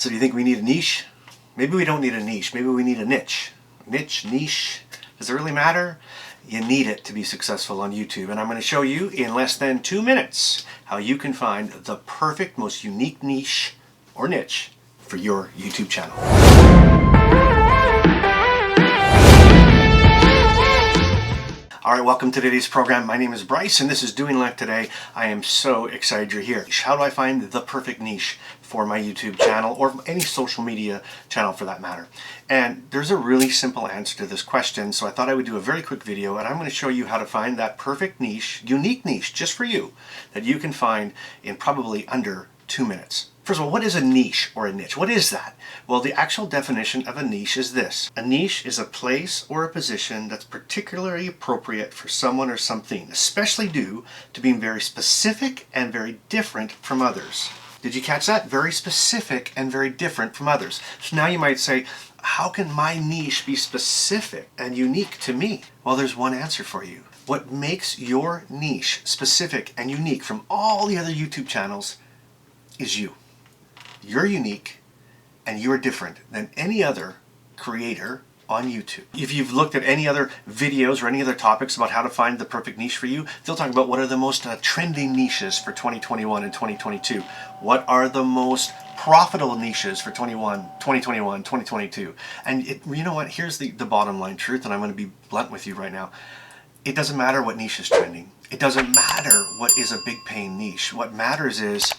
So do you think we need a niche? Maybe we don't need a niche. Maybe we need a niche. Niche. Does it really matter? You need it to be successful on YouTube. And I'm going to show you in less than 2 minutes how you can find the perfect, most unique niche or niche for your YouTube channel. All right, welcome to today's program. My name is Bryce, and this is Doing Life Today. I am so excited you're here. How do I find the perfect niche for my YouTube channel or any social media channel for that matter? And there's a really simple answer to this question, so I thought I would do a very quick video, and I'm going to show you how to find that perfect niche, unique niche, just for you, that you can find in probably under 2 minutes. First of all, what is a niche or a niche? What is that? Well, the actual definition of a niche is this. A niche is a place or a position that's particularly appropriate for someone or something, especially due to being very specific and very different from others. Did you catch that? Very specific and very different from others. So now you might say, how can my niche be specific and unique to me? Well, there's one answer for you. What makes your niche specific and unique from all the other YouTube channels is you. You're unique and you're different than any other creator on YouTube. If you've looked at any other videos or any other topics about how to find the perfect niche for you, they'll talk about what are the most trending niches for 2021 and 2022. What are the most profitable niches for 2021, 2022. And you know what? Here's the bottom line truth, and I'm going to be blunt with you right now. It doesn't matter what niche is trending. It doesn't matter what is a big paying niche. What matters is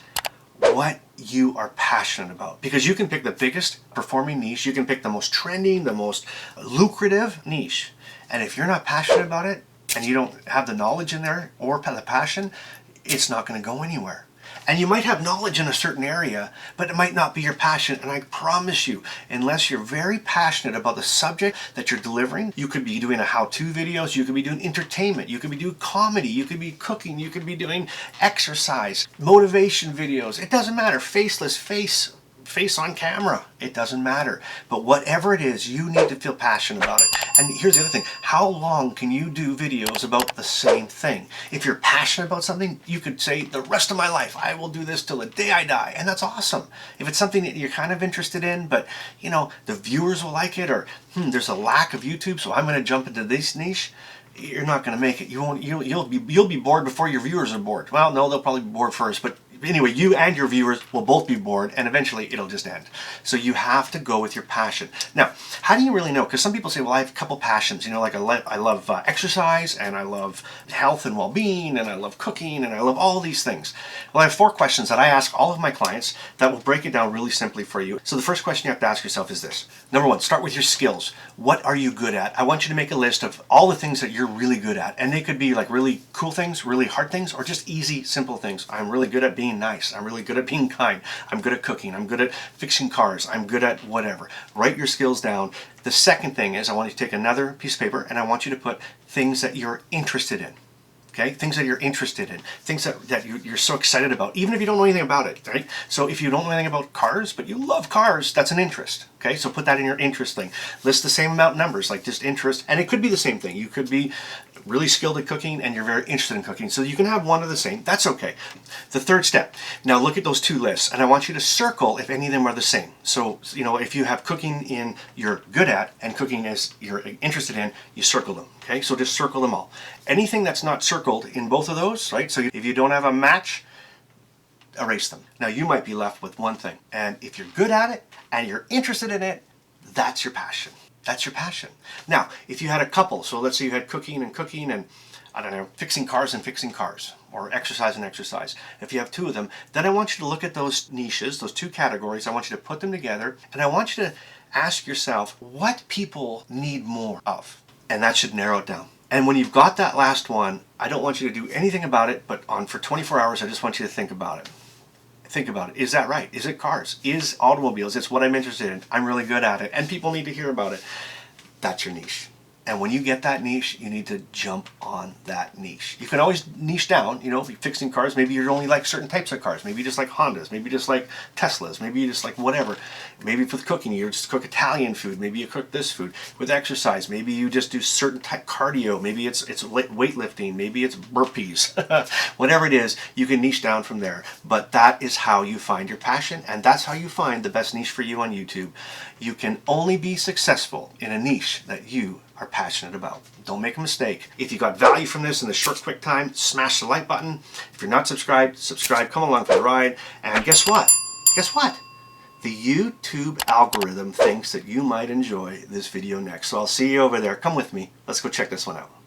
what you are passionate about. Because you can pick the biggest performing niche, you can pick the most trending, the most lucrative niche. And if you're not passionate about it, and you don't have the knowledge in there or the passion, it's not going to go anywhere. And you might have knowledge in a certain area, but it might not be your passion. And I promise you, unless you're very passionate about the subject that you're delivering, you could be doing a how-to videos, you could be doing entertainment, you could be doing comedy, you could be cooking, you could be doing exercise, motivation videos. It doesn't matter. Faceless, face on camera. It doesn't matter. But whatever it is, you need to feel passionate about it. And here's the other thing. How long can you do videos about the same thing? If you're passionate about something, you could say, the rest of my life, I will do this till the day I die. And that's awesome. If it's something that you're kind of interested in, but you know, the viewers will like it, or there's a lack of YouTube, so I'm going to jump into this niche, you're not going to make it. You'll be bored before your viewers are bored. Well, no, they'll probably be bored first, but anyway, you and your viewers will both be bored, and eventually it'll just end. So you have to go with your passion. Now, how do you really know? Because some people say, well, I have a couple passions. You know, like I love exercise, and I love health and well-being, and I love cooking, and I love all these things. Well, I have 4 questions that I ask all of my clients that will break it down really simply for you. So the first question you have to ask yourself is this. Number 1, start with your skills. What are you good at? I want you to make a list of all the things that you're really good at. And they could be like really cool things, really hard things, or just easy, simple things. I'm really good at being nice. I'm really good at being kind. I'm good at cooking. I'm good at fixing cars. I'm good at whatever. Write your skills down. The second thing is I want you to take another piece of paper and I want you to put things that you're interested in. Okay, things that you're interested in, things that you're so excited about, even if you don't know anything about it, right? So if you don't know anything about cars, but you love cars, that's an interest, okay? So put that in your interest thing. List the same amount of numbers, like just interest, and it could be the same thing. You could be really skilled at cooking and you're very interested in cooking, so you can have one of the same. That's okay. The third step, now look at those 2 lists, and I want you to circle if any of them are the same. So, you know, if you have cooking in you're good at and cooking is you're interested in, you circle them, okay? So just circle them all. Anything that's not circled in both of those, right? So if you don't have a match, erase them. Now you might be left with one thing, and if you're good at it and you're interested in it, that's your passion. That's your passion. Now, if you had a couple, so let's say you had cooking and I don't know, fixing cars, or exercise and exercise. If you have 2 of them, then I want you to look at those niches, those 2 categories. I want you to put them together, and I want you to ask yourself what people need more of, and that should narrow it down. And when you've got that last one, I don't want you to do anything about it, but for 24 hours, I just want you to think about it. Think about it. Is that right? Is it cars? Is automobiles? It's what I'm interested in. I'm really good at it, and people need to hear about it. That's your niche. And when you get that niche, you need to jump on that niche. You can always niche down, you know, if you're fixing cars, maybe you only like certain types of cars. Maybe you just like Hondas, maybe you just like Teslas, maybe you just like whatever. Maybe with cooking, you just cook Italian food, maybe you cook this food. With exercise, maybe you just do certain type cardio, maybe it's weightlifting, maybe it's burpees. Whatever it is, you can niche down from there. But that is how you find your passion, and that's how you find the best niche for you on YouTube. You can only be successful in a niche that you are passionate about. Don't make a mistake. If you got value from this in this short, quick time, smash the like button. If you're not subscribed, subscribe. Come along for the ride. And guess what? Guess what? The YouTube algorithm thinks that you might enjoy this video next. So I'll see you over there. Come with me. Let's go check this one out.